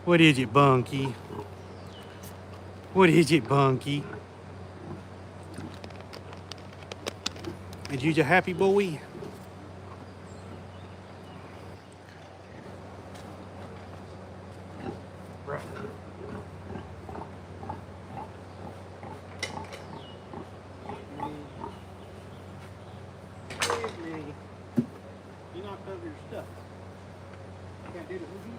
What is it, Bunkie? What is it, Bunkie? Is you a happy boy? You knocked over your stuff. Can't do the boogies.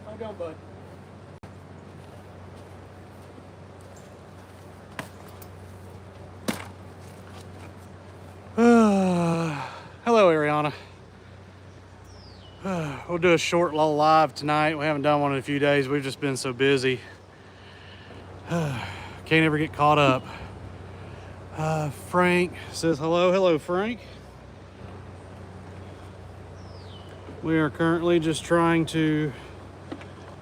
How you doing, bud? Hello, Ariana. We'll do a short little live tonight. We haven't done one in a few days. We've just been so busy. Can't ever get caught up. Frank says hello. Hello, Frank. We are currently just trying to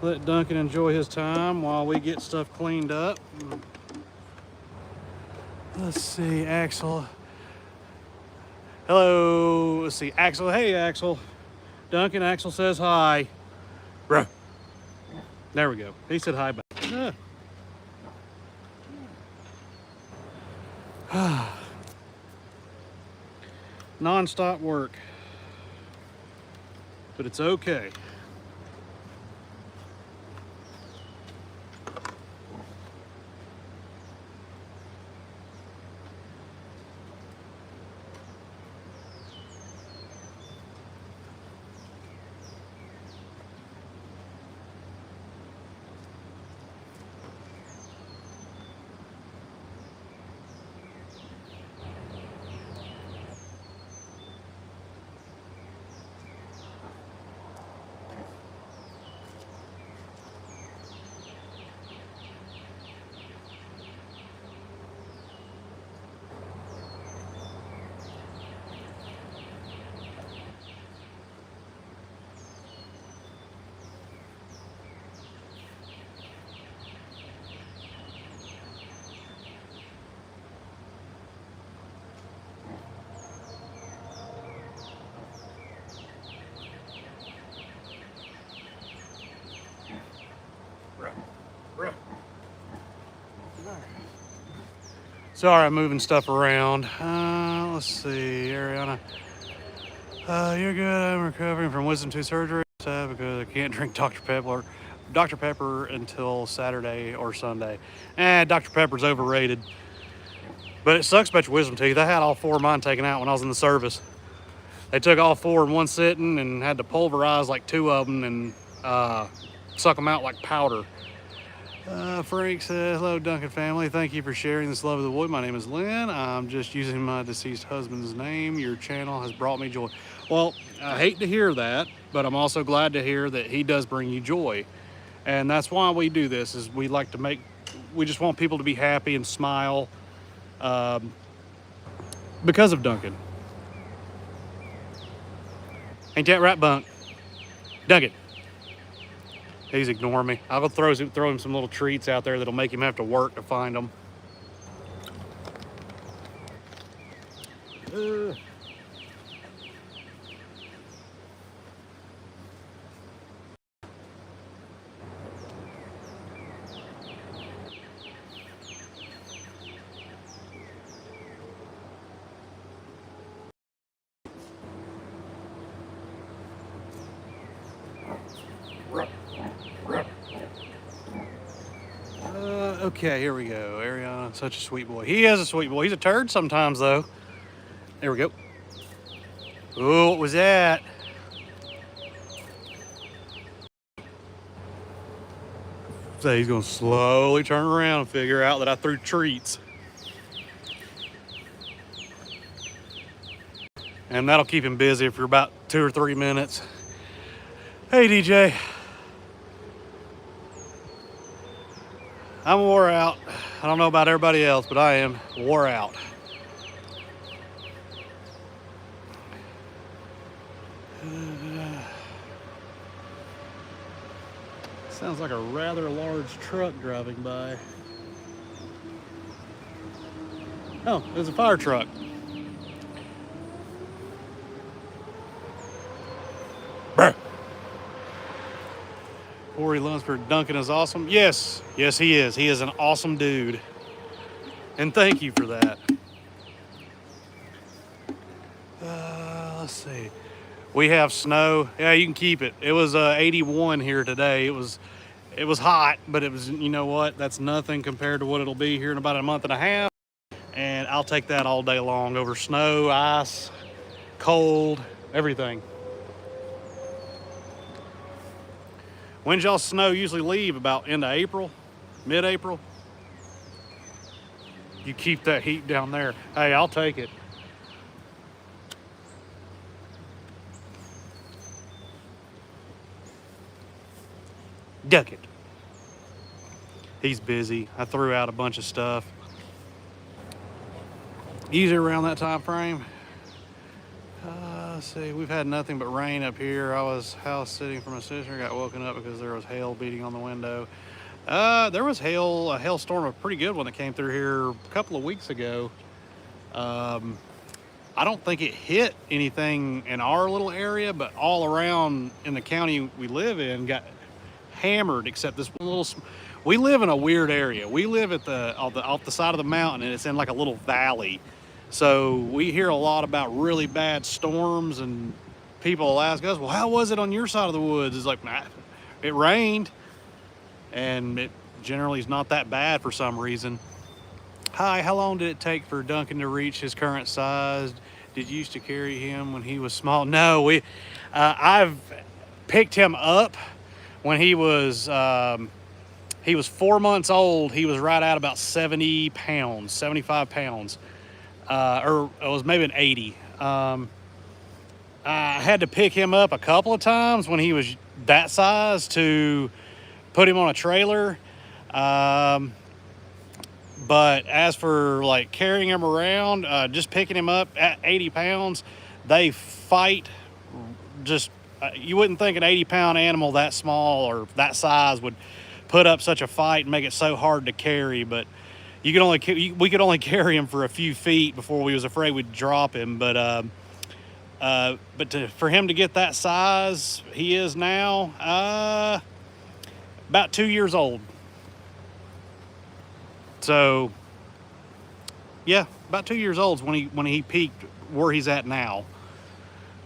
let Duncan enjoy his time while we get stuff cleaned up. Let's see, Axel. Hello. Let's see, Axel. Hey, Axel. Duncan, Axel says hi. Bruh. There we go. He said hi back. Non-stop work. But it's okay. Sorry, I'm moving stuff around. Let's see, Ariana. You're good. I'm recovering from wisdom tooth surgery because I can't drink Dr. Pepper until Saturday or Sunday. Dr. Pepper's overrated. But it sucks about your wisdom teeth. I had all 4 of mine taken out when I was in the service. They took all 4 in one sitting and had to pulverize like 2 of them and suck them out like powder. Frank says, hello, Duncan family. Thank you for sharing this love of the wood. My name is Lynn. I'm just using my deceased husband's name. Your channel has brought me joy. Well, I hate to hear that, but I'm also glad to hear that he does bring you joy. And that's why we do this, is we just want people to be happy and smile because of Duncan. Ain't that right, Bunk? Duncan. He's ignoring me. I'll go throw him some little treats out there that'll make him have to work to find them. Okay, here we go. Ariana, such a sweet boy. He is a sweet boy. He's a turd sometimes, though. There we go. Oh, what was that? So he's going to slowly turn around and figure out that I threw treats. And that'll keep him busy for about 2 or 3 minutes. Hey, DJ. I'm wore out. I don't know about everybody else, but I am wore out. Sounds like a rather large truck driving by. Oh, there's a fire truck. Brr. Corey Lunsford, Duncan is awesome. Yes, yes, he is. He is an awesome dude. And thank you for that. Let's see. We have snow. Yeah, you can keep it. It was 81 here today. It was hot, but it was, you know what? That's nothing compared to what it'll be here in about a month and a half. And I'll take that all day long over snow, ice, cold, everything. When's y'all snow usually leave? About end of April, mid-April? You keep that heat down there. Hey, I'll take it. Duck it. He's busy. I threw out a bunch of stuff. Usually around that time frame. Let's see, we've had nothing but rain up here. I was house sitting for my sister, got woken up because there was hail beating on the window. There was hail, a hailstorm, a pretty good one that came through here a couple of weeks ago. I don't think it hit anything in our little area, but all around in the county we live in got hammered, except this one little. We live in a weird area. We live at off the side of the mountain, and it's in like a little valley. So we hear a lot about really bad storms, and people will ask us, well, how was it on your side of the woods? It's like, nah, it rained, and it generally is not that bad for some reason. Hi, how long did it take for Duncan to reach his current size? Did you used to carry him when he was small? No, I've picked him up when he was 4 months old. He was right at about 70 pounds, 75 pounds. Or it was maybe an 80. I had to pick him up a couple of times when he was that size to put him on a trailer. But as for like carrying him around, just picking him up at 80 pounds, they fight. Just you wouldn't think an 80-pound animal that small or that size would put up such a fight and make it so hard to carry, but we could only carry him for a few feet before we was afraid we'd drop him. But for him to get that size he is now, about 2 years old. So yeah, about 2 years old is when he peaked where he's at now.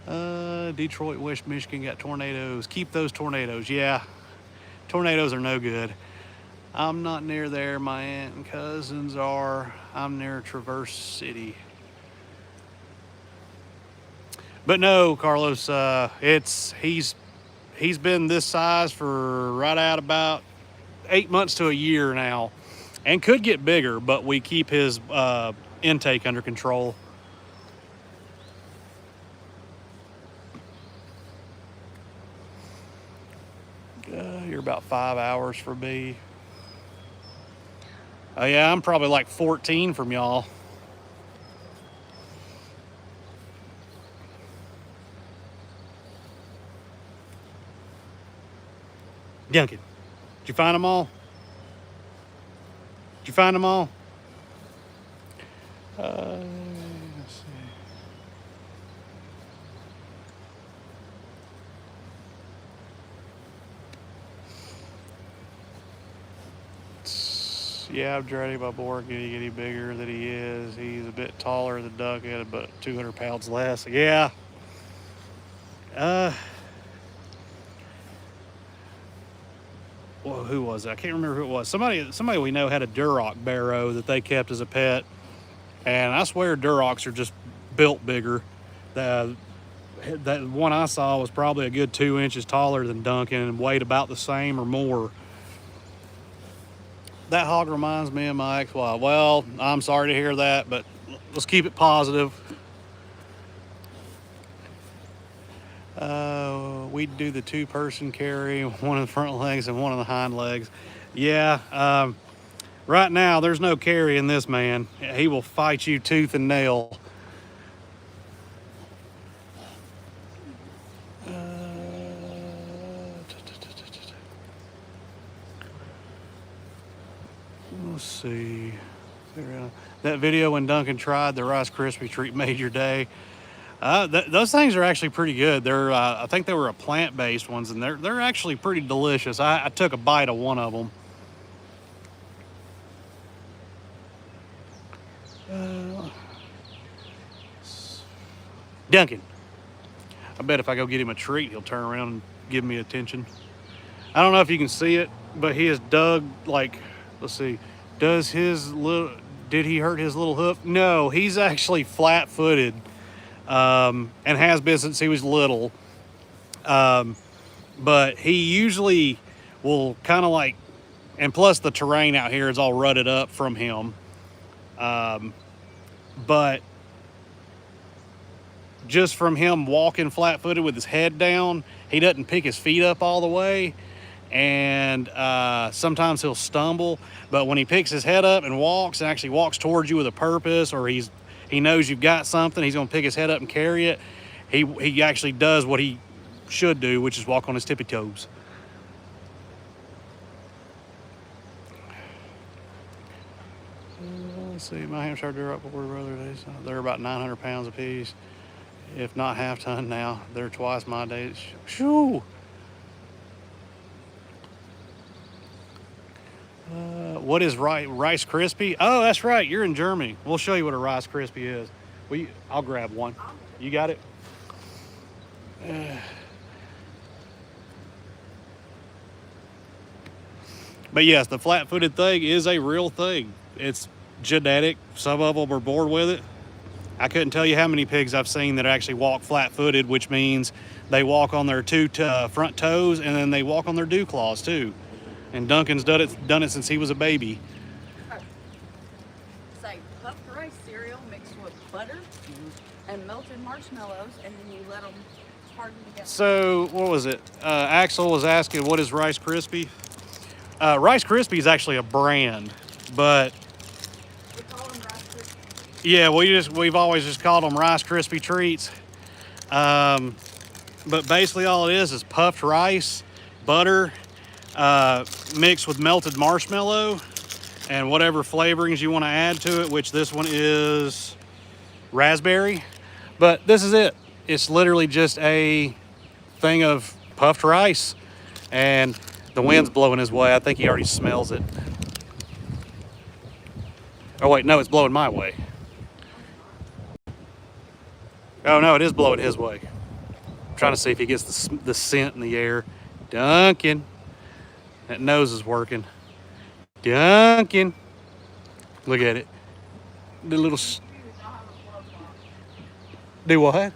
Detroit, West Michigan got tornadoes. Keep those tornadoes. Yeah, tornadoes are no good. I'm not near there. My aunt and cousins are. I'm near Traverse City. But no, Carlos, he's been this size for right at about 8 months to a year now, and could get bigger, but we keep his intake under control. You're about 5 hours from me. Oh yeah, I'm probably like 14 from y'all. Duncan, did you find them all? Did you find them all? Let's see. Yeah, I'm dreading my board getting any bigger than he is. He's a bit taller than Duncan, but 200 pounds less. Yeah. Well, who was it? I can't remember who it was. Somebody we know had a Duroc barrow that they kept as a pet, and I swear Durocs are just built bigger. That one I saw was probably a good 2 inches taller than Duncan and weighed about the same or more. That hog reminds me of my ex-wife. Well, I'm sorry to hear that, but let's keep it positive. We'd do the 2-person carry, one of the front legs and one of the hind legs. Yeah, right now there's no carry in this man. He will fight you tooth and nail. Let's see. That video when Duncan tried the Rice Krispie treat made your day. Those things are actually pretty good. They're I think they were a plant-based ones, and they're actually pretty delicious. I took a bite of one of them. Duncan. I bet if I go get him a treat, he'll turn around and give me attention. I don't know if you can see it, but he has dug, like, let's see, did he hurt his little hoof? No, he's actually flat-footed, and has been since he was little. But he usually will kind of like, and plus the terrain out here is all rutted up from him. But just from him walking flat-footed with his head down, he doesn't pick his feet up all the way. And sometimes he'll stumble, but when he picks his head up and walks, and actually walks towards you with a purpose, or he knows you've got something, he's going to pick his head up and carry it. He actually does what he should do, which is walk on his tippy toes. Let's see, my Hampshire Duroc board brother days. They're about 900 pounds apiece, if not half ton now. They're twice my days. Shoo! What is Rice Krispie? Oh, that's right. You're in Germany. We'll show you what a Rice Krispie is. I'll grab one. You got it? But yes, the flat-footed thing is a real thing. It's genetic. Some of them are born with it. I couldn't tell you how many pigs I've seen that actually walk flat-footed, which means they walk on their two front toes, and then they walk on their dew claws too. And Duncan's done it since he was a baby. Say puffed rice cereal mixed with butter and melted marshmallows, and then you let them harden together. So what was it? Axel was asking, what is Rice Krispie? Rice Krispie is actually a brand, but we call them Rice Krispies. Yeah, we've always just called them Rice Krispie treats. But basically all it is puffed rice, butter, mixed with melted marshmallow and whatever flavorings you want to add to it, which this one is raspberry. But this is it. It's literally just a thing of puffed rice, and the wind's blowing his way. I think he already smells it. Oh wait, no, it's blowing my way. Oh no, it is blowing his way. I'm trying to see if he gets the scent in the air. Duncan. That nose is working. Duncan. Look at it. The little... Do what?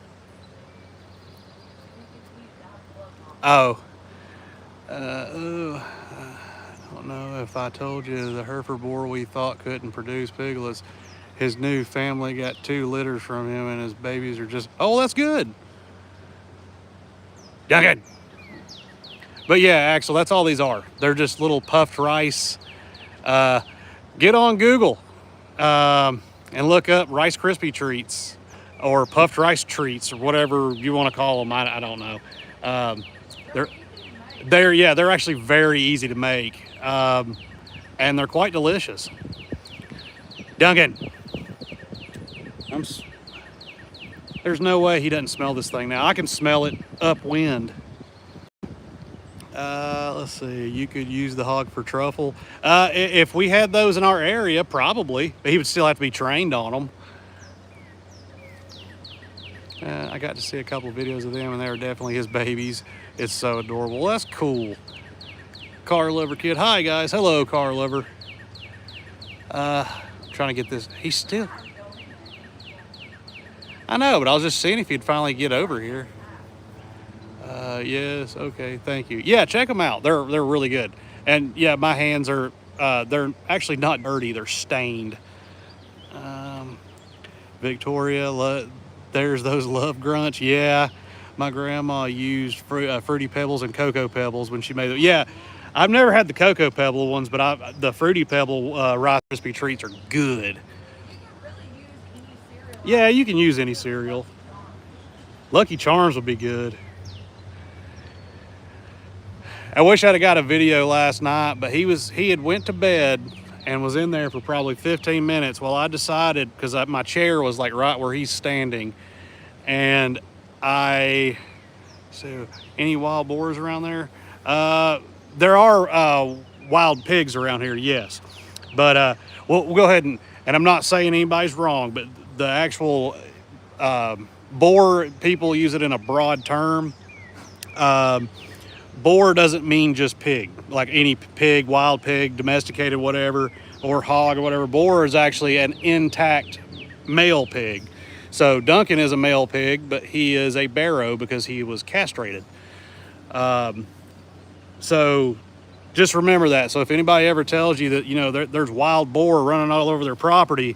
Oh. I don't know if I told you the Hereford boar we thought couldn't produce piglets. His new family got 2 litters from him, and his babies are just... Oh, that's good. Duncan. But yeah, Axel, that's all these are. They're just little puffed rice. Get on Google and look up Rice Krispie treats or puffed rice treats or whatever you want to call them. I don't know. They're They're actually very easy to make, and they're quite delicious. Duncan, there's no way he doesn't smell this thing now. I can smell it upwind. Let's see. You could use the hog for truffle. If we had those in our area, probably. But he would still have to be trained on them. I got to see a couple of videos of them, and they were definitely his babies. It's so adorable. Well, that's cool. Car lover kid. Hi, guys. Hello, car lover. Trying to get this. He's still. I know, but I was just seeing if he'd finally get over here. Yes. Okay. Thank you. Yeah, check them out. They're really good. And yeah, my hands are. They're actually not dirty. They're stained. Victoria, there's those love grunts. Yeah, my grandma used Fruity Pebbles and Cocoa Pebbles when she made them. Yeah, I've never had the Cocoa Pebble ones, but the Fruity Pebble Rice Krispie treats are good. Yeah, you can use any cereal. Lucky Charms would be good. I wish I'd have got a video last night, but he had went to bed and was in there for probably 15 minutes while I decided, because my chair was like right where he's standing, and so any wild boars around there? There are wild pigs around here, yes, but we'll go ahead and I'm not saying anybody's wrong, but the actual boar, people use it in a broad term. Boar doesn't mean just pig, like any pig, wild pig, domesticated, whatever, or hog or whatever. Boar is actually an intact male pig. So Duncan is a male pig, but he is a barrow because he was castrated. So just remember that. So if anybody ever tells you that, there's wild boar running all over their property,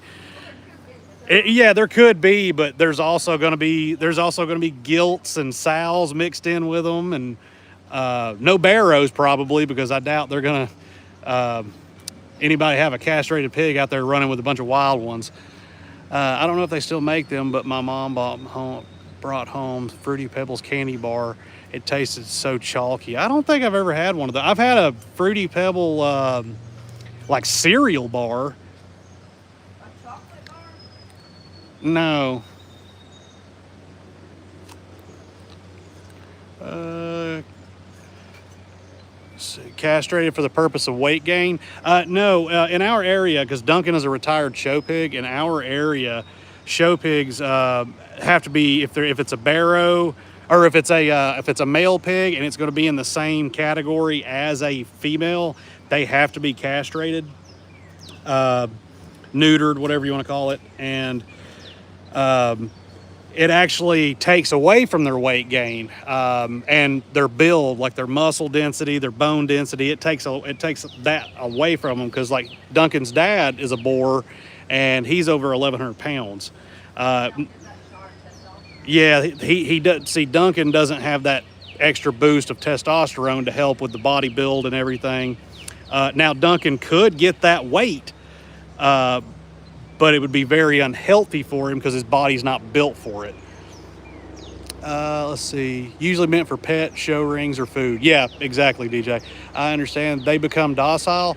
yeah, there could be, but there's also going to be gilts and sows mixed in with them, and no barrows probably, because I doubt they're gonna anybody have a castrated pig out there running with a bunch of wild ones. I don't know if they still make them, but my mom brought home Fruity Pebbles candy bar. It tasted so chalky. I don't think I've ever had one of those. I've had a Fruity Pebble like cereal bar. A chocolate bar? No. Castrated for the purpose of weight gain? No, in our area, because Duncan is a retired show pig, in our area, show pigs have to be, if it's a barrow, or if it's a male pig and it's going to be in the same category as a female, they have to be castrated, neutered, whatever you want to call it, and it actually takes away from their weight gain, and their build, like their muscle density, their bone density. It takes that away from them, because like Duncan's dad is a boar, and he's over 1,100 pounds. Yeah, he does. See, Duncan doesn't have that extra boost of testosterone to help with the body build and everything. Now Duncan could get that weight, but it would be very unhealthy for him because his body's not built for it. Let's see. Usually meant for pet, show rings, or food. Yeah, exactly, DJ. I understand. They become docile.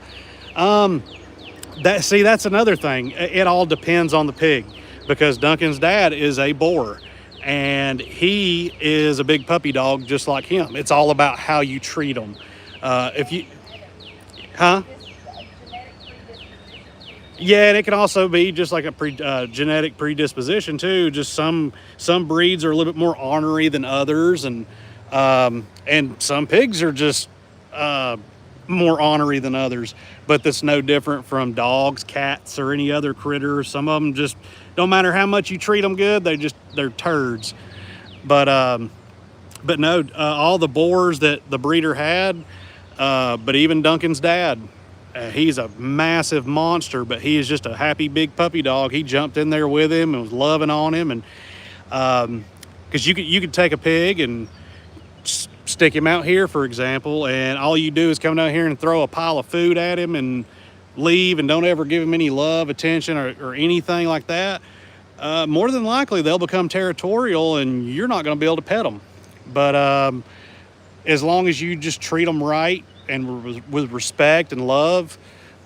That's another thing. It all depends on the pig, because Duncan's dad is a boar, and he is a big puppy dog just like him. It's all about how you treat them. Yeah, and it can also be just like a genetic predisposition too. Just some breeds are a little bit more ornery than others, and some pigs are just more ornery than others. But that's no different from dogs, cats, or any other critter. Some of them just don't matter how much you treat them good, they're turds. But no, all the boars that the breeder had, but even Duncan's dad. He's a massive monster, but he is just a happy big puppy dog. He jumped in there with him and was loving on him, and because you could take a pig and stick him out here, for example, and all you do is come down here and throw a pile of food at him and leave, and don't ever give him any love, attention, or anything like that. More than likely, they'll become territorial, and you're not going to be able to pet them. But as long as you just treat them right and with respect and love,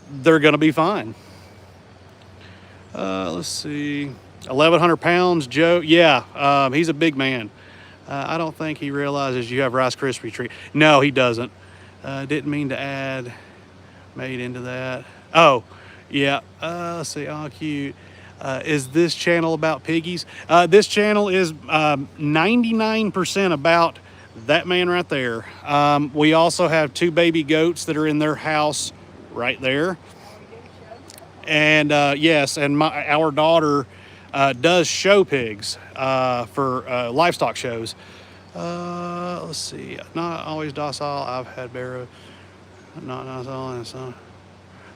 they're going to be fine. Let's see, 1,100 pounds, Joe. Yeah, he's a big man. I don't think he realizes you have Rice Krispie treat. No, he doesn't. Didn't mean to add made into that. Oh, yeah. Let's see. Oh, cute. Is this channel about piggies? This channel is 99% about that man right there. We also have 2 baby goats that are in their house right there. And yes, and our daughter does show pigs for livestock shows. Let's see. Not always docile. I've had Barrow. Not docile and so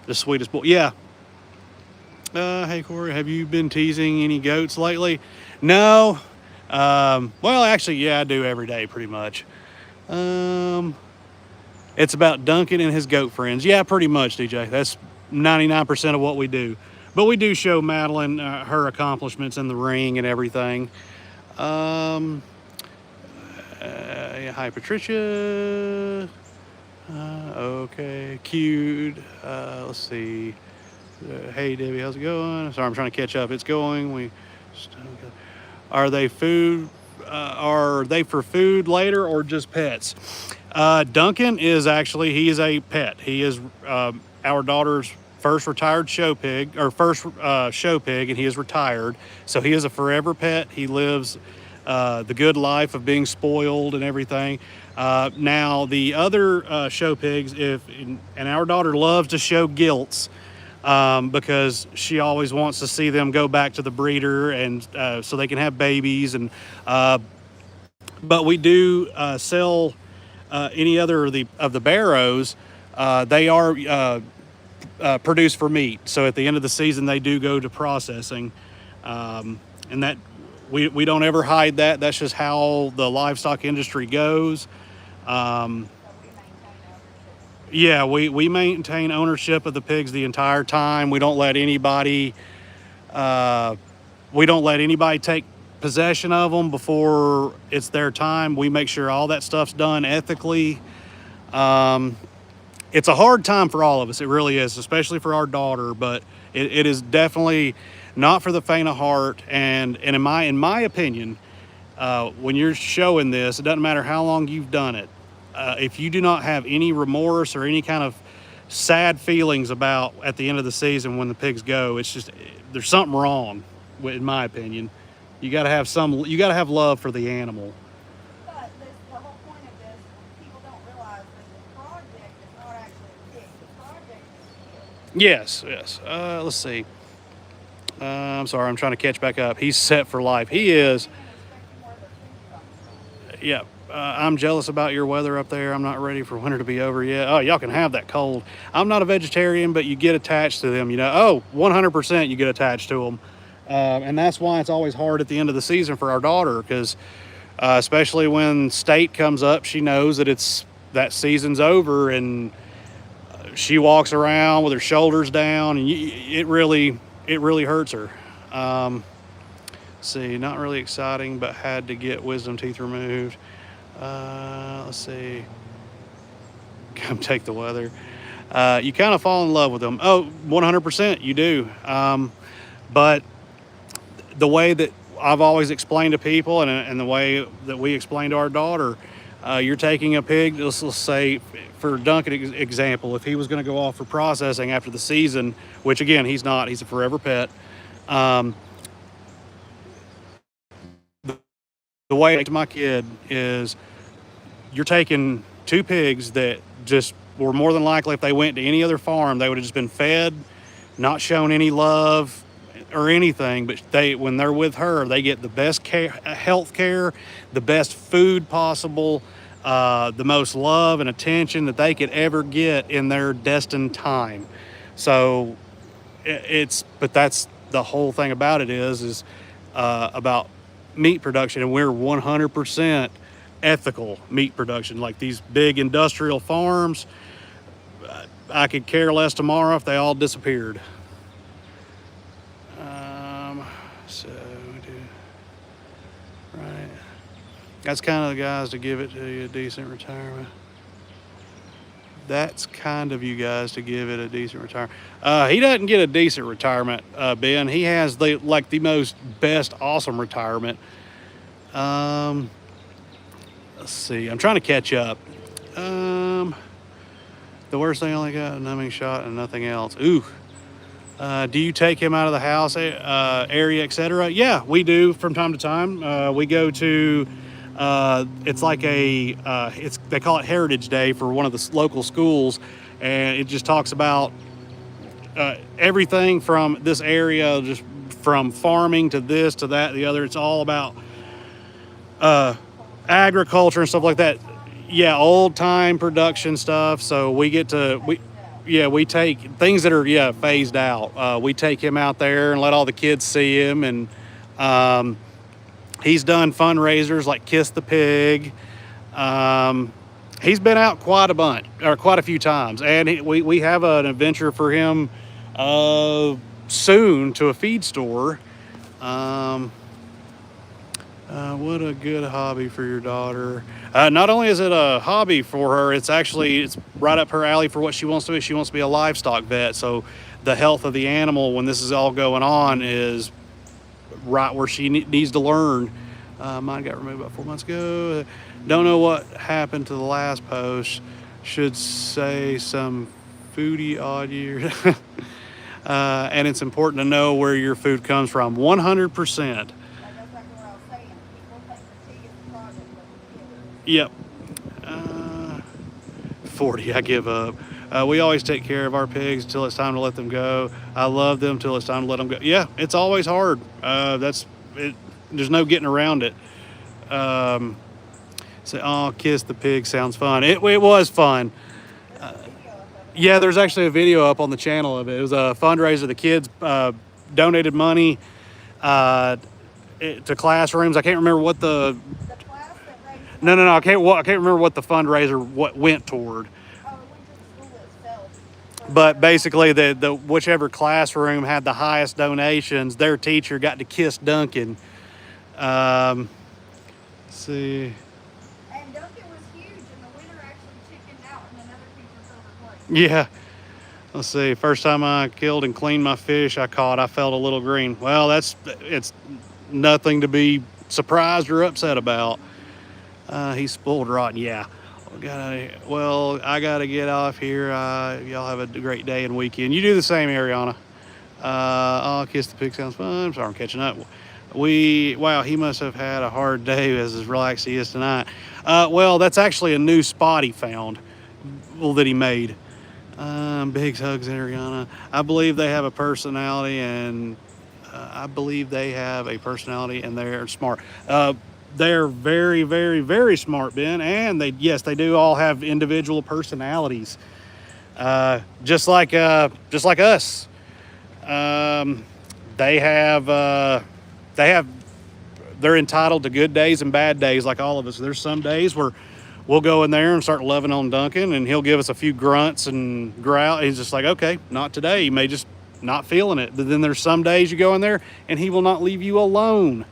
the sweetest boy. Yeah. Hey Corey, have you been teasing any goats lately? No. Well, actually, yeah, I do every day pretty much. It's about Duncan and his goat friends. Yeah, pretty much, DJ. That's 99% of what we do. But we do show Madeline her accomplishments in the ring and everything. Yeah, hi, Patricia. Okay, cute. Let's see. Hey, Debbie, how's it going? Sorry, I'm trying to catch up. It's going. Are they food? Are they for food later or just pets? Duncan is actually, he is a pet. He is our daughter's first retired show pig, or first show pig, and he is retired. So he is a forever pet. He lives the good life of being spoiled and everything. Now, the other show pigs, and our daughter loves to show gilts because she always wants to see them go back to the breeder and so they can have babies. And but we do sell any other of the barrows. They are produced for meat. So at the end of the season, they do go to processing, and that we don't ever hide that. That's just how the livestock industry goes. Yeah, we maintain ownership of the pigs the entire time. We don't let anybody take possession of them before it's their time. We make sure all that stuff's done ethically. It's a hard time for all of us. It really is, especially for our daughter, but it is definitely not for the faint of heart. And in my opinion, when you're showing this, it doesn't matter how long you've done it. If you do not have any remorse or any kind of sad feelings about at the end of the season when the pigs go, it's just, there's something wrong, in my opinion. You got to have love for the animal. But the whole point of this, people don't realize that the project is not actually a pig. The project is a pig. Yes. Let's see. I'm sorry, I'm trying to catch back up. He's set for life. He is. Yeah. I'm jealous about your weather up there. I'm not ready for winter to be over yet. Oh, y'all can have that cold. I'm not a vegetarian, but you get attached to them, you know. Oh, 100% you get attached to them. And that's why it's always hard at the end of the season for our daughter, because especially when state comes up, she knows that season's over, and she walks around with her shoulders down, and it really hurts her. See, not really exciting, but had to get wisdom teeth removed. Let's see. Come take the weather. You kind of fall in love with them. Oh, 100% you do. But the way that I've always explained to people, and the way that we explain to our daughter, you're taking a pig, let's say for Duncan example, if he was going to go off for processing after the season, which again, he's not, he's a forever pet. The way to my kid is, you're taking 2 pigs that just were more than likely, if they went to any other farm, they would have just been fed, not shown any love or anything. But when they're with her, they get the best health care, the best food possible, the most love and attention that they could ever get in their destined time. So but that's the whole thing about it is about meat production, and we're 100% ethical meat production. Like these big industrial farms, I could care less tomorrow if they all disappeared. So we do right. That's kind of the guys to give it to you a decent retirement. That's kind of you guys to give it a decent retirement. He doesn't get a decent retirement, Ben. He has the most best awesome retirement. Um, let's see. I'm trying to catch up. Um, the worst thing, only got a numbing shot and nothing else. Ooh. Do you take him out of the house area, etc.? Yeah, we do from time to time. We go to. It's like they call it Heritage Day for one of the local schools, and it just talks about everything from this area, just from farming to this to that, the other. It's all about agriculture and stuff like that. Yeah, old time production stuff. So we get to we take things that are phased out. We take him out there and let all the kids see him, and he's done fundraisers like Kiss the Pig. He's been out quite a few times, and we have an adventure for him soon to a feed store. What a good hobby for your daughter. Not only is it a hobby for her, it's right up her alley for what she wants to be. She wants to be a livestock vet. So the health of the animal when this is all going on is right where she needs to learn. Mine got removed about 4 months ago. Don't know what happened to the last post. Should say some foodie odd years. And it's important to know where your food comes from. 100%. Yep. 40, I give up. We always take care of our pigs until it's time to let them go. I love them till it's time to let them go. Yeah, it's always hard. There's no getting around it. Kiss the Pig sounds fun. It was fun. Yeah, there's actually a video up on the channel of it. It was a fundraiser. The kids donated money to classrooms. I can't remember what the No. I can't remember what the fundraiser went toward. Oh, it went to the school itself. But basically, the whichever classroom had the highest donations, their teacher got to kiss Duncan. Let's see. And Duncan was huge, and the winner actually chickened out, and another teacher filled her place. Yeah. Let's see. First time I killed and cleaned my fish I caught, I felt a little green. Well, it's nothing to be surprised or upset about. He's spoiled rotten. Yeah. I gotta get off here. Y'all have a great day and weekend. You do the same, Ariana. Kiss the Pig sounds fun. I'm sorry, I'm catching up. Wow, he must have had a hard day as relaxed he is tonight. Well, that's actually a new spot he found. That he made. Big hugs, Ariana. I believe they have a personality, and they're smart. They're very, very, very smart, Ben, and they do all have individual personalities, just like us. They're entitled to good days and bad days, like all of us. There's some days where we'll go in there and start loving on Duncan, and he'll give us a few grunts and growl. He's just like, okay, not today. He may just not feeling it. But then there's some days you go in there and he will not leave you alone.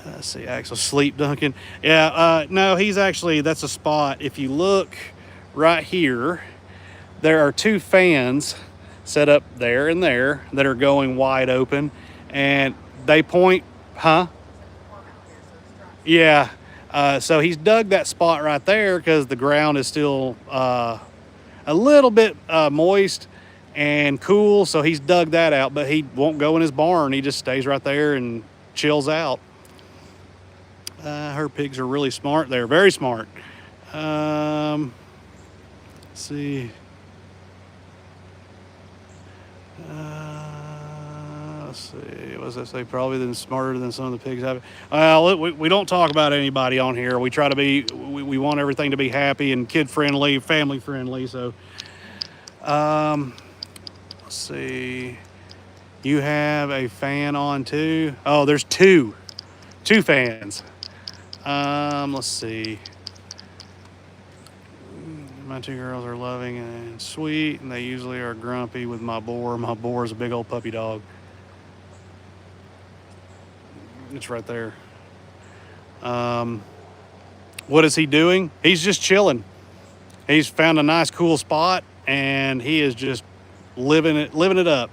Let's see, Axel, sleep Duncan. Yeah, no, that's a spot. If you look right here, there are two fans set up there and there that are going wide open, and they point, huh? Yeah, so he's dug that spot right there because the ground is still a little bit moist and cool, so he's dug that out, but he won't go in his barn. He just stays right there and chills out. Her pigs are really smart. They're very smart. Let's see. Let's see. What does that say? Probably than smarter than some of the pigs have. Well, we don't talk about anybody on here. We try to be. We want everything to be happy and kid friendly, family friendly. So, let's see. You have a fan on too. Oh, there's two fans. Let's see. My two girls are loving and sweet, and they usually are grumpy with my boar. My boar is a big old puppy dog. It's right there. What is he doing? He's just chilling. He's found a nice, cool spot, and he is just living it up.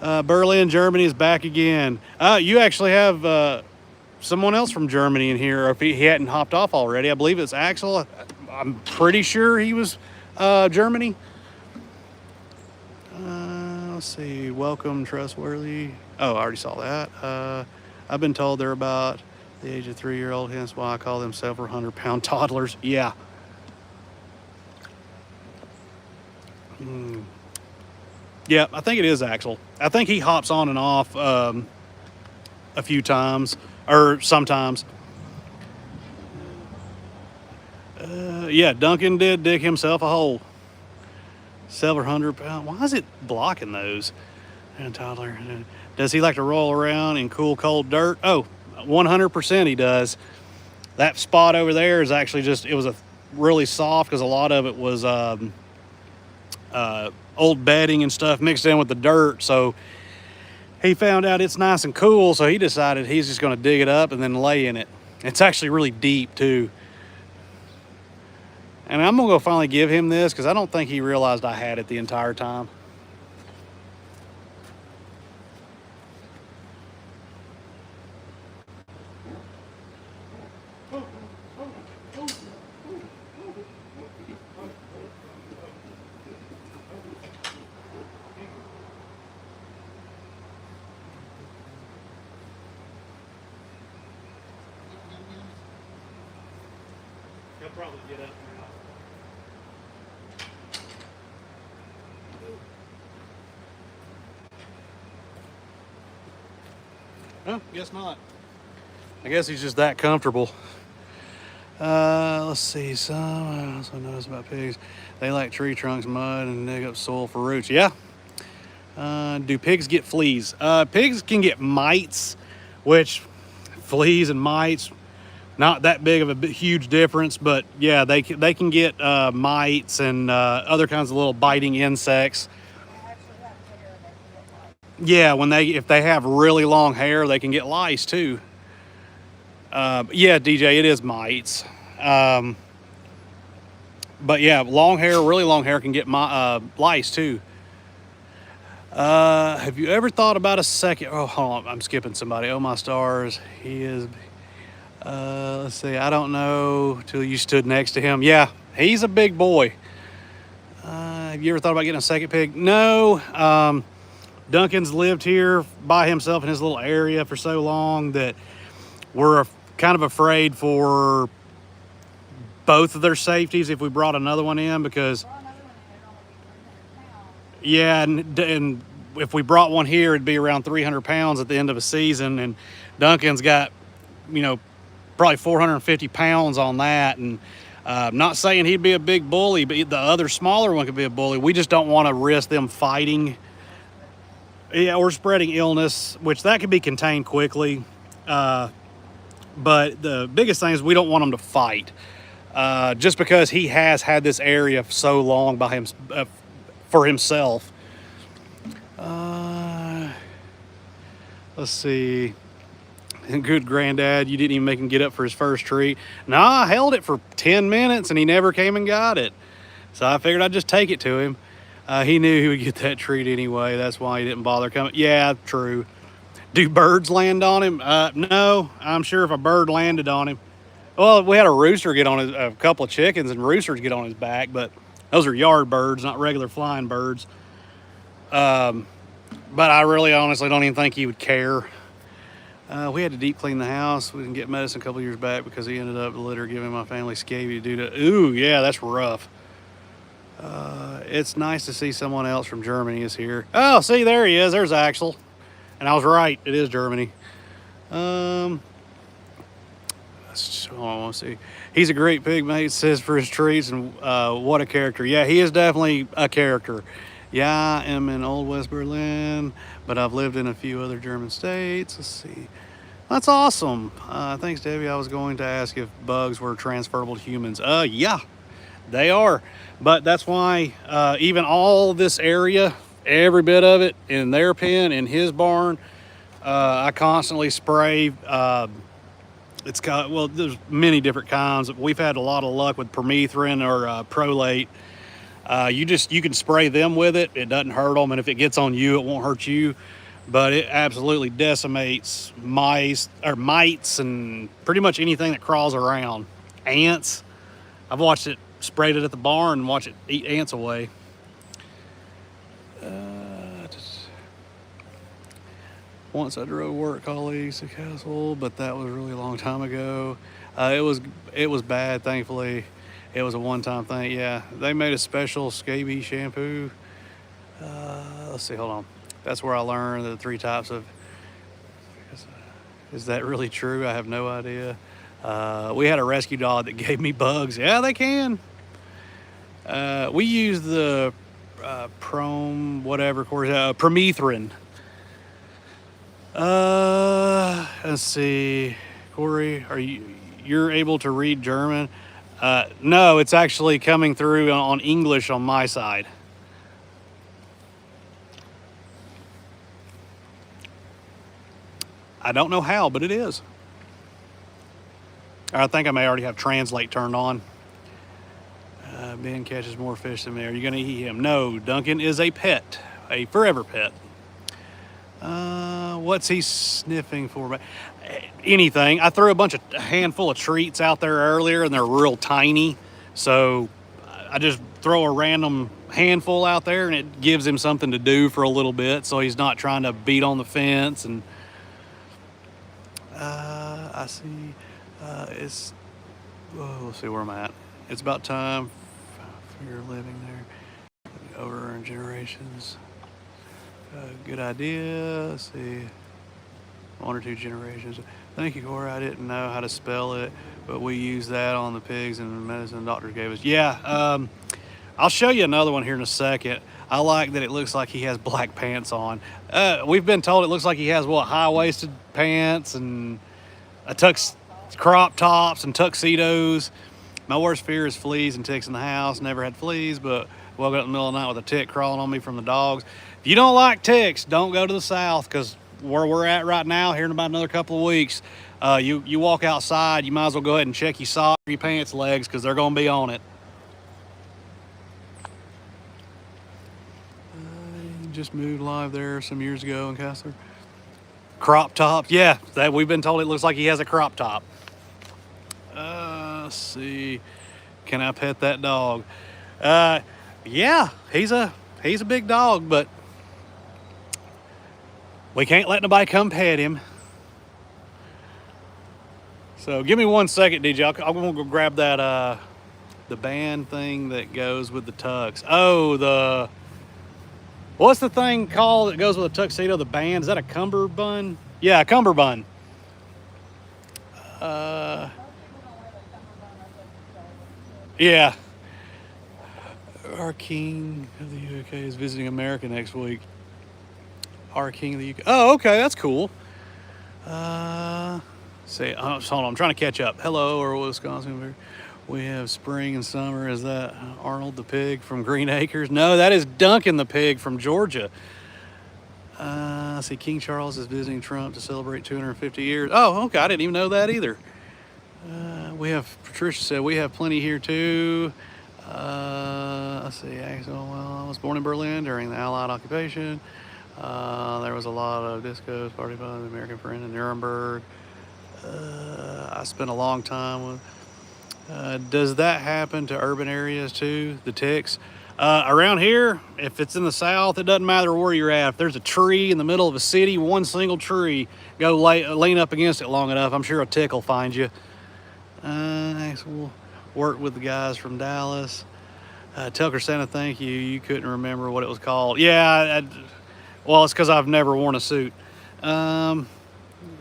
Berlin, Germany is back again. You actually have someone else from Germany in here, or if he hadn't hopped off already. I believe it's Axel. I'm pretty sure he was Germany. Let's see. Welcome, trustworthy. Oh, I already saw that. I've been told they're about the age of 3-year-old, hence why I call them several 100-pound toddlers. Yeah. Yeah, I think it is Axel. I think he hops on and off a few times, or sometimes. Yeah, Duncan did dig himself a hole. Several 100-pound. Why is it blocking those? And toddler. Does he like to roll around in cool, cold dirt? Oh, 100% he does. That spot over there is actually it was a really soft, because a lot of it was old bedding and stuff mixed in with the dirt. So he found out it's nice and cool, so he decided he's just going to dig it up and then lay in it. It's actually really deep too. And I'm going to go finally give him this, because I don't think he realized I had it the entire time. He'll probably get up now. Oh, guess not. I guess he's just that comfortable. Let's see. I also noticed about pigs. They like tree trunks, mud, and dig up soil for roots. Yeah. Do pigs get fleas? Pigs can get mites, which fleas and mites, not that big of a huge difference, but yeah, they can get mites and other kinds of little biting insects. Yeah, if they have really long hair, they can get lice too. Yeah, DJ, it is mites. But yeah, really long hair can get lice too. Have you ever thought about a second? Oh, hold on, I'm skipping somebody. Oh my stars, he is. Let's see. I don't know till you stood next to him. Yeah, he's a big boy. Have you ever thought about getting a second pig? No. Duncan's lived here by himself in his little area for so long that we're kind of afraid for both of their safeties if we brought another one in, because yeah, and if we brought one here, it'd be around 300 pounds at the end of a season, and Duncan's got, probably 450 pounds on that. And not saying he'd be a big bully, but the other smaller one could be a bully. We just don't want to risk them fighting, or spreading illness, which that could be contained quickly. But the biggest thing is we don't want them to fight, just because he has had this area so long by him, for himself. Let's see. Good granddad, you didn't even make him get up for his first treat. No, I held it for 10 minutes and he never came and got it. So I figured I'd just take it to him. He knew he would get that treat anyway. That's why he didn't bother coming. Yeah, true. Do birds land on him? No, I'm sure if a bird landed on him. Well, we had a rooster get on a couple of chickens, and roosters get on his back, but those are yard birds, not regular flying birds. But I really honestly don't even think he would care. We had to deep clean the house. We didn't get medicine a couple years back because he ended up the litter giving my family scabby due to. Ooh, yeah, that's rough. It's nice to see someone else from Germany is here. Oh, see, there he is. There's Axel. And I was right. It is Germany. Hold on, let's see. He's a great pig mate, says for his treats, and what a character. Yeah, he is definitely a character. Yeah, I am in Old West Berlin, but I've lived in a few other German states. Let's see. That's awesome. Thanks, Debbie. I was going to ask if bugs were transferable to humans. Yeah, they are. But that's why even all this area, every bit of it, in their pen, in his barn, I constantly spray. It's got, well, there's many different kinds. We've had a lot of luck with permethrin or prolate. You can spray them with it. It doesn't hurt them, and if it gets on you, it won't hurt you. But it absolutely decimates mites and pretty much anything that crawls around. Ants. I've watched it, sprayed it at the barn and watch it eat ants away. Once I drove work colleagues to Castle, but that was a really long time ago. It was bad, thankfully. It was a one-time thing. Yeah, they made a special scabies shampoo. Let's see, hold on. That's where I learned the 3 types of. Is that really true? I have no idea. We had a rescue dog that gave me bugs. Yeah, they can. We use the permethrin. Let's see, Corey, you're able to read German? No, it's actually coming through on English on my side. I don't know how, but it is. I think I may already have translate turned on. Ben catches more fish than me. Are you going to eat him? No, Duncan is a pet, a forever pet. What's he sniffing for? Anything. I threw a handful of treats out there earlier, and they're real tiny. So I just throw a random handful out there, and it gives him something to do for a little bit, so he's not trying to beat on the fence. And I see. Let's see, where am I at? It's about time for your living there. Over in generations. Good idea. Let's see. 1 or 2 generations. Thank you, Corey. I didn't know how to spell it, but we use that on the pigs and the medicine the doctors gave us. Yeah, I'll show you another one here in a second. I like that it looks like he has black pants on. We've been told it looks like he has, high-waisted pants and crop tops and tuxedos. My worst fear is fleas and ticks in the house. Never had fleas, but woke up in the middle of the night with a tick crawling on me from the dogs. If you don't like ticks, don't go to the south, because where we're at right now, here in about another couple of weeks, you walk outside, you might as well go ahead and check your sock or your pants legs, because they're going to be on it. Just moved live there some years ago in Kessler. Crop top, yeah, we've been told it looks like he has a crop top. Let's see, can I pet that dog? Yeah, he's a big dog, but we can't let nobody come pet him. So give me 1 second, DJ. I'm gonna go grab that the band thing that goes with the tux. Oh, what's the thing called that goes with a tuxedo? The band, is that a cummerbund? Yeah, a cummerbund. Yeah. Our king of the UK is visiting America next week. Our king of the UK. Oh, okay, that's cool. Hold on, I'm trying to catch up. Hello, or Wisconsin. We have spring and summer. Is that Arnold the pig from Green Acres? No, that is Duncan the pig from Georgia. See, King Charles is visiting Trump to celebrate 250 years. Oh, okay, I didn't even know that either. Patricia said, we have plenty here too. Let's see, I was born in Berlin during the Allied occupation. There was a lot of discos, party by the American friend in Nuremberg. I spent a long time with. Does that happen to urban areas too, the ticks? Around here, if it's in the south, it doesn't matter where you're at. If there's a tree in the middle of a city, one single tree, go lean up against it long enough, I'm sure a tick will find you. We'll work with the guys from Dallas. Tucker Santa, thank you. You couldn't remember what it was called. Yeah, well, it's because I've never worn a suit. Yeah,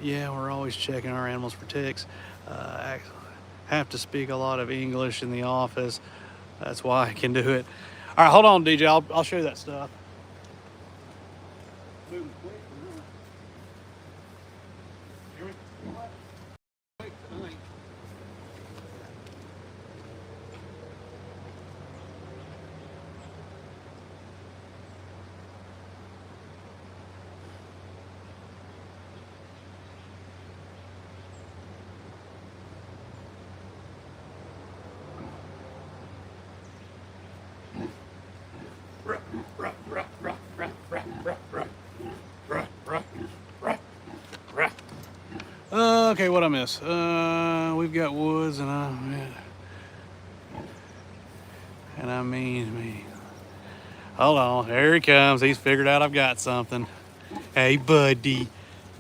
we're always checking our animals for ticks. Have to speak a lot of English in the office. That's why I can do it. All right, hold on, DJ. I'll show you that stuff. Moving quick. Hear me? Quick tonight. Okay, what I miss? We've got woods and I mean. Hold on, there he comes. He's figured out I've got something. Hey, buddy.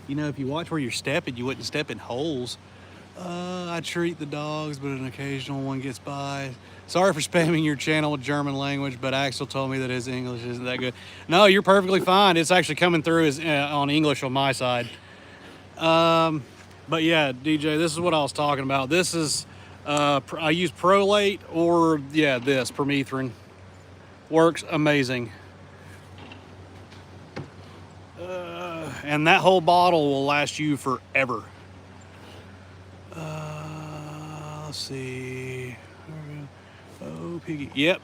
You know, if you watch where you're stepping, you wouldn't step in holes. I treat the dogs, but an occasional one gets by. Sorry for spamming your channel with German language, but Axel told me that his English isn't that good. No, you're perfectly fine. It's actually coming through as, on English on my side. But yeah, DJ, this is what I was talking about. This is, I use Prolate or, yeah, this, permethrin. Works amazing. And that whole bottle will last you forever. Let's see. Oh, Piggy. Yep.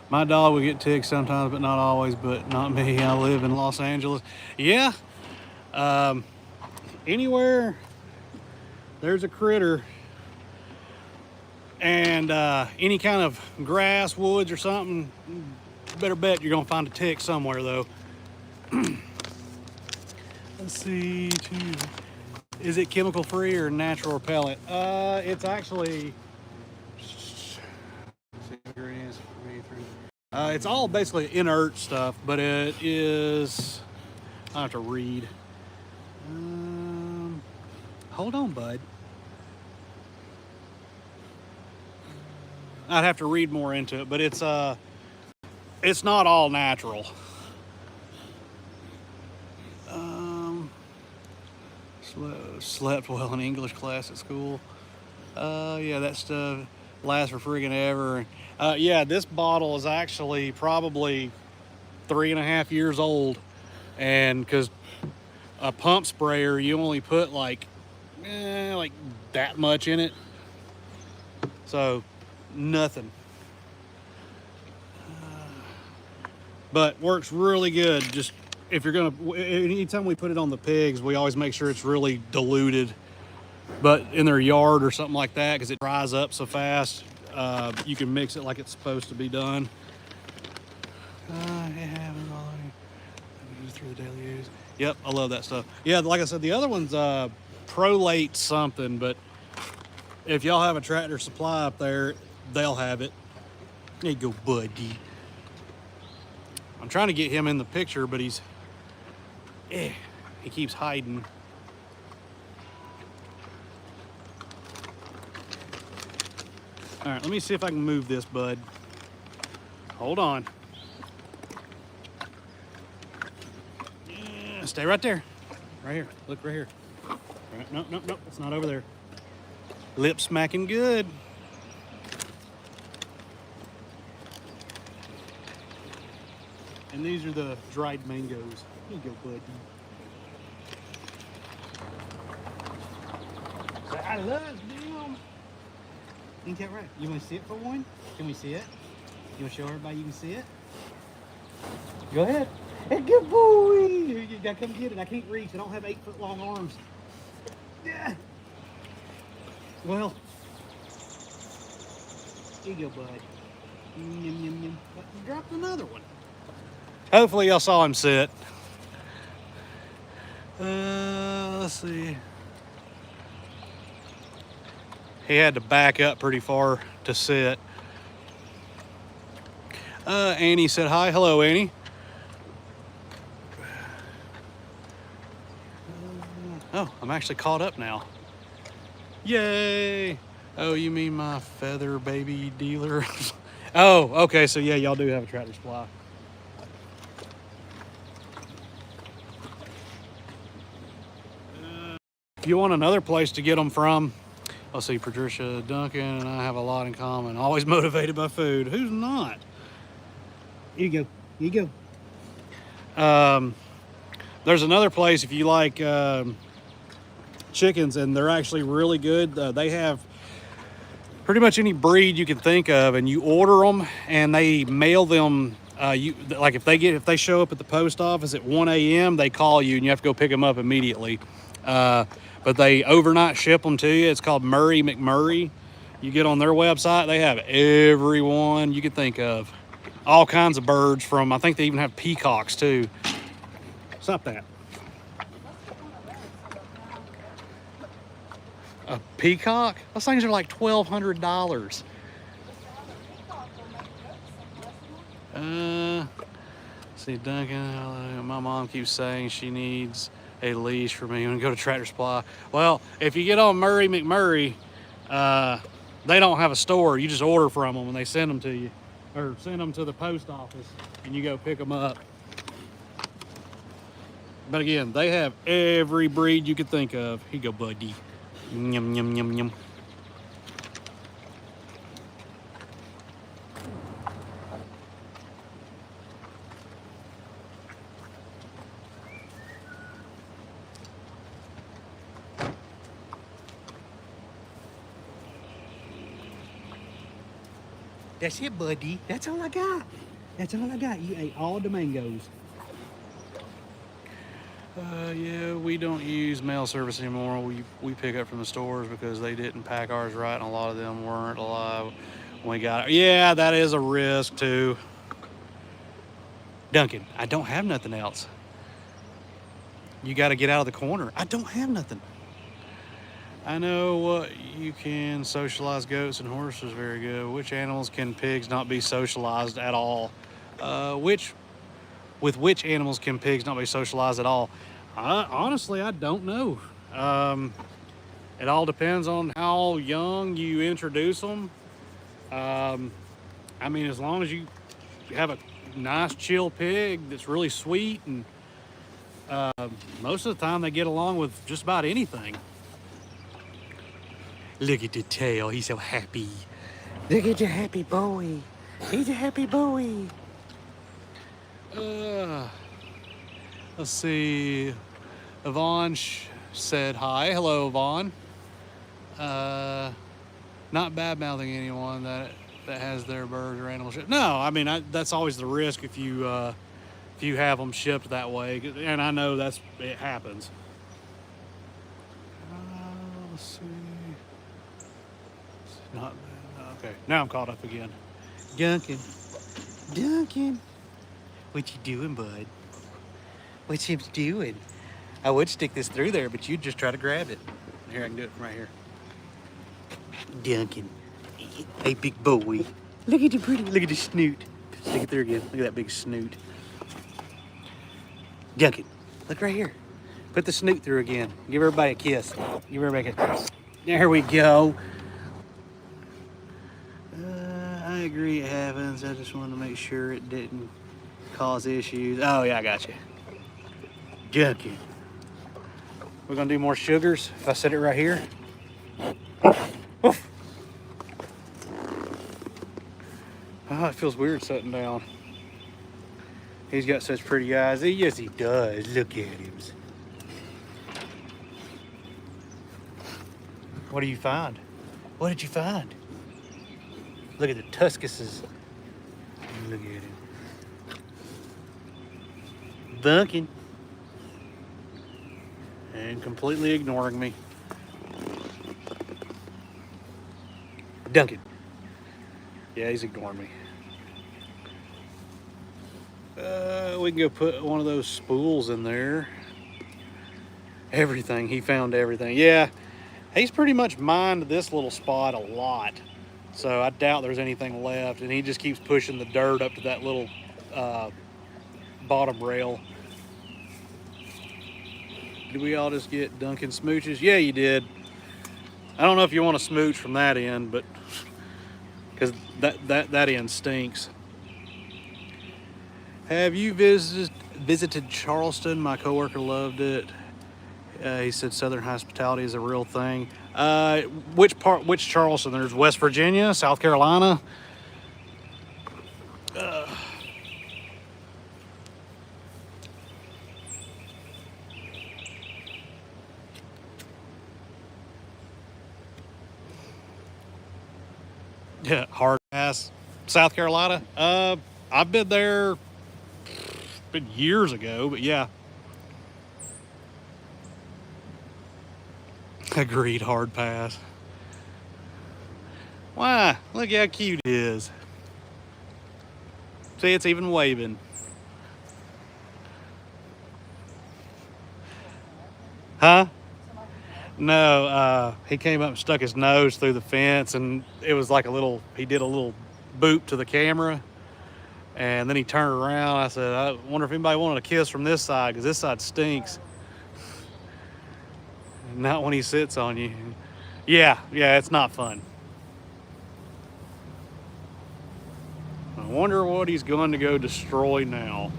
My dog will get ticks sometimes, but not always, but not me. I live in Los Angeles. Yeah. Anywhere there's a critter and any kind of grass, woods, or something, better bet you're gonna find a tick somewhere, though. Let's see. Is it chemical free or natural repellent? It's actually. It's all basically inert stuff, but it is. I have to read. Hold on, bud. I'd have to read more into it, but it's not all natural. Slept well in English class at school. Yeah, that stuff lasts for friggin' ever. Yeah, this bottle is actually probably 3.5 years old, and because a pump sprayer, you only put like that much in it, so nothing. But works really good. Just if you're gonna, anytime we put it on the pigs, we always make sure it's really diluted. But in their yard or something like that, because it dries up so fast, you can mix it like it's supposed to be done. Through the daily use. Yep, I love that stuff. Yeah, like I said, the other one's Prolate something, but if y'all have a Tractor Supply up there, they'll have it. There you go, buddy. I'm trying to get him in the picture, but he keeps hiding. All right, let me see if I can move this, bud. Hold on. Yeah, stay right there. Right here. Look right here. Right, no, it's not over there. Lip smacking good. And these are the dried mangoes. Here you go, buddy. I love them. Ain't that right? You want to see it for one? Can we see it? You want to show everybody you can see it? Go ahead. Hey, good boy. You gotta come get it. I can't reach. I don't have 8-foot long arms. Yeah. Well, here you go, bud. Yum, yum, yum. But you dropped another one. Hopefully y'all saw him sit. Let's see. He had to back up pretty far to sit. Annie said hi. Hello, Annie. Oh, I'm actually caught up now. Yay! Oh, you mean my feather baby dealer? Oh, okay. So yeah, y'all do have a Tractor Supply. If you want another place to get them from, I'll see Patricia, Duncan, and I have a lot in common. Always motivated by food. Who's not? Here you go. Here you go. There's another place if you like chickens, and they're actually really good. They have pretty much any breed you can think of, and you order them, and they mail them. Like if they show up at the post office at 1 a.m., they call you, and you have to go pick them up immediately. But they overnight ship them to you. It's called Murray McMurray. You get on their website, they have every one you could think of. All kinds of birds from, I think they even have peacocks too. Stop that. A peacock? Those things are like $1,200. See, Duncan, my mom keeps saying she needs a leash for me when we go to Tractor Supply. Well, if you get on Murray McMurray, they don't have a store. You just order from them and they send them to you, or send them to the post office and you go pick them up. But again, they have every breed you could think of. Here you go, buddy. Yum, yum, yum, yum. That's it, buddy. That's all I got. That's all I got. You ate all the mangoes. Yeah, we don't use mail service anymore. We pick up from the stores because they didn't pack ours right, and a lot of them weren't alive when we got it. Yeah, that is a risk too. Duncan, I don't have nothing else. You got to get out of the corner. I don't have nothing. I know you can socialize goats and horses very good. Which animals can pigs not be socialized at all? With which animals can pigs not be socialized at all? Honestly, I don't know. It all depends on how young you introduce them. I mean, as long as you have a nice, chill pig that's really sweet, and most of the time they get along with just about anything. Look at the tail. He's so happy. Look at the happy boy. He's a happy boy. Let's see. Yvonne said hi. Hello, Yvonne. Not bad-mouthing anyone that has their birds or animals shipped. No, I mean, that's always the risk if you have them shipped that way. And I know it happens. Let's see. Not okay. Now I'm caught up again. Duncan, what you doing, bud? What's him doing? I would stick this through there, but you'd just try to grab it. Here, I can do it from right here. Duncan, hey, big boy. Look at the pretty. Look at the snoot. Stick it through again. Look at that big snoot. Duncan, look right here. Put the snoot through again. Give everybody a kiss. Give everybody a kiss. There we go. I agree it happens. I just wanted to make sure it didn't cause issues. Oh, yeah, I got you. Duncan. We're going to do more sugars if I set it right here. Oof. Oh, it feels weird sitting down. He's got such pretty eyes. Yes, he does. Look at him. What do you find? What did you find? Look at the tuscuses. Look at him. Duncan. And completely ignoring me. Duncan. Yeah, he's ignoring me. We can go put one of those spools in there. Everything. He found everything. Yeah, he's pretty much mined this little spot a lot. So I doubt there's anything left, and he just keeps pushing the dirt up to that little bottom rail. Did we all just get Duncan smooches? Yeah, you did. I don't know if you want to smooch from that end, but because that end stinks. Have you visited Charleston? My coworker loved it. He said Southern hospitality is a real thing. Which Charleston? There's West Virginia, South Carolina. Yeah, hard pass. South Carolina. I've been there. Been years ago, but yeah. Agreed, hard pass. Why? Look how cute it is. See, it's even waving. Huh? No, he came up and stuck his nose through the fence, and it was like he did a little boop to the camera, and then he turned around. I said, I wonder if anybody wanted a kiss from this side, because this side stinks. Not when he sits on you. Yeah, it's not fun. I wonder what he's going to go destroy now.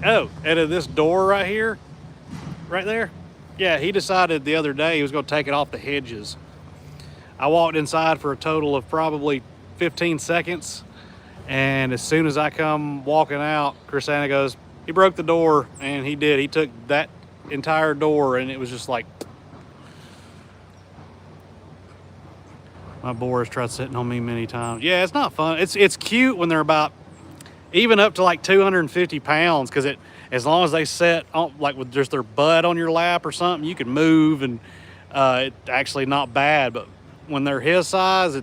Oh, out of this door right here, right there. Yeah, he decided the other day he was going to take it off the hinges. I walked inside for a total of probably 15 seconds, and as soon as I come walking out, Chrisana goes, he broke the door, and he did. He took that entire door, and it was just like, my boar has tried sitting on me many times. Yeah, it's not fun. It's cute when they're about even up to like 250 pounds, because as long as they sit on, like with just their butt on your lap or something, you can move, and it's actually not bad. But when they're his size,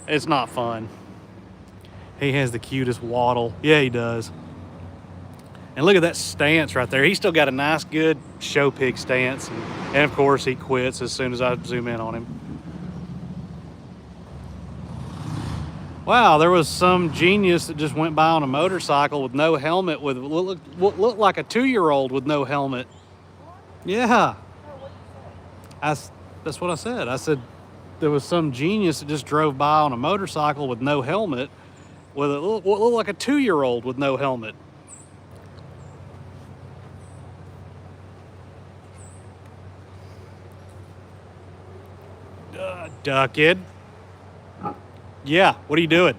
it's not fun. He has the cutest waddle. Yeah, he does. And look at that stance right there. He's still got a nice, good show pig stance. And of course, he quits as soon as I zoom in on him. Wow, there was some genius that just went by on a motorcycle with no helmet, with what looked like a 2-year-old with no helmet. Yeah. That's what I said. I said there was some genius that just drove by on a motorcycle with no helmet, with what looked like a 2-year-old with no helmet. Duncan. Yeah, what are you doing?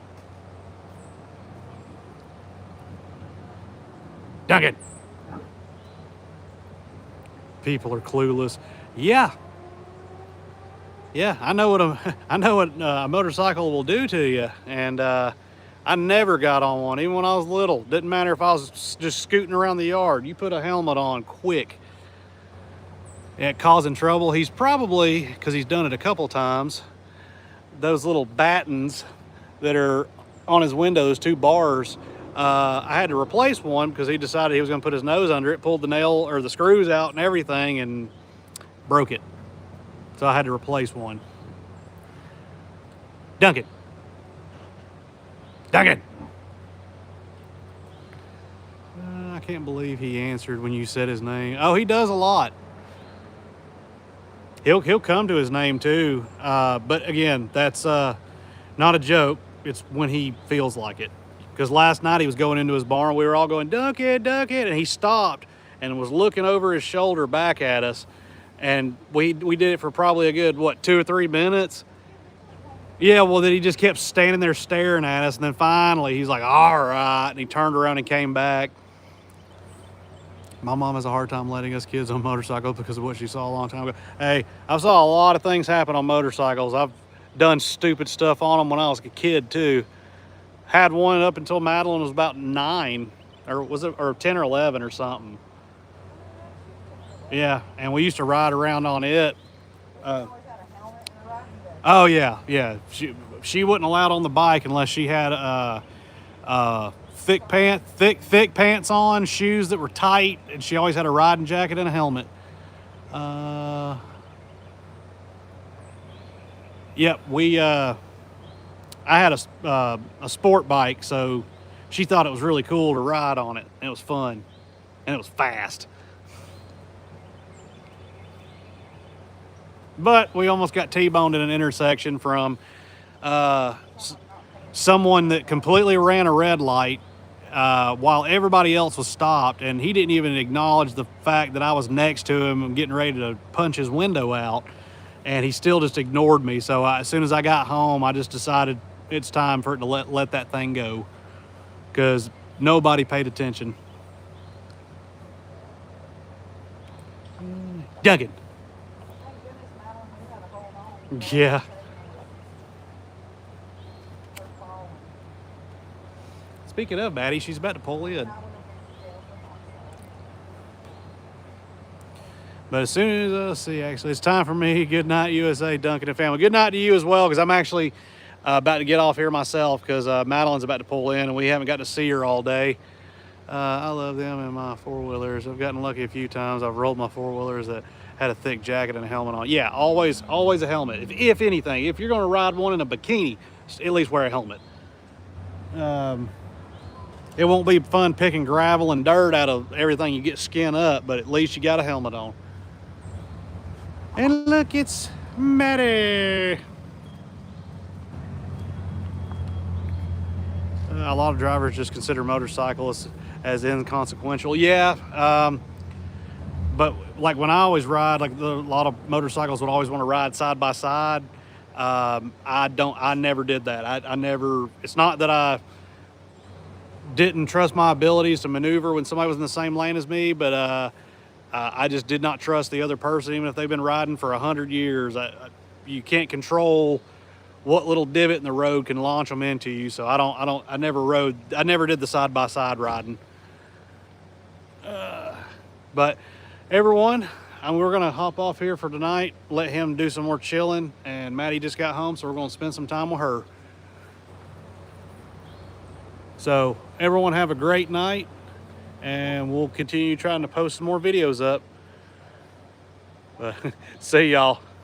Duncan. People are clueless. Yeah. Yeah, I know what a motorcycle will do to you, and I never got on one, even when I was little. Didn't matter if I was just scooting around the yard. You put a helmet on quick. Yeah, causing trouble. He's probably, because he's done it a couple times, those little battens that are on his window, those 2 bars, I had to replace one because he decided he was going to put his nose under it, pulled the nail or the screws out and everything, and broke it. So I had to replace one. Duncan. Duncan. I can't believe he answered when you said his name. Oh, he does a lot. He'll come to his name too, but again, that's not a joke. It's when he feels like it. Because last night he was going into his barn, we were all going, Duncan, Duncan, and he stopped and was looking over his shoulder back at us, and we did it for probably a good, 2 or 3 minutes? Yeah, well, then he just kept standing there staring at us, and then finally he's like, all right, and he turned around and came back. My mom has a hard time letting us kids on motorcycles because of what she saw a long time ago. Hey, I saw a lot of things happen on motorcycles. I've done stupid stuff on them when I was a kid too. Had one up until Madeline was about 9, or 10 or 11 or something. Yeah, and we used to ride around on it. Oh yeah. She wasn't allowed on the bike unless she had thick pants on, shoes that were tight, and she always had a riding jacket and a helmet. Yep, I had a sport bike, so she thought it was really cool to ride on it, and it was fun, and it was fast. But we almost got T-boned in an intersection from someone that completely ran a red light while everybody else was stopped, and he didn't even acknowledge the fact that I was next to him and getting ready to punch his window out, and he still just ignored me. So as soon as I got home, I just decided it's time for it to let that thing go, because nobody paid attention. Duncan. Yeah. Speaking of Maddie, she's about to pull in. But as soon as, let's see, actually, it's time for me. Good night, USA, Duncan and family. Good night to you as well, because I'm actually about to get off here myself, because Madeline's about to pull in, and we haven't got to see her all day. I love them in my four-wheelers. I've gotten lucky a few times. I've rolled my four-wheelers that had a thick jacket and a helmet on. Yeah, always a helmet. If anything, if you're going to ride one in a bikini, at least wear a helmet. It won't be fun picking gravel and dirt out of everything. You get skin up, but at least you got a helmet on. And look, it's Maddie. A lot of drivers just consider motorcyclists as inconsequential. Yeah, but like when I always ride, like a lot of motorcycles would always want to ride side by side. I never did that. I never, it's not that I didn't trust my abilities to maneuver when somebody was in the same lane as me, but I just did not trust the other person, even if they've been riding for 100 years. You can't control what little divot in the road can launch them into you. So I never did the side by side riding. But everyone, we're gonna hop off here for tonight, let him do some more chilling, and Maddie just got home, so we're gonna spend some time with her. So everyone have a great night, and we'll continue trying to post some more videos up. See y'all.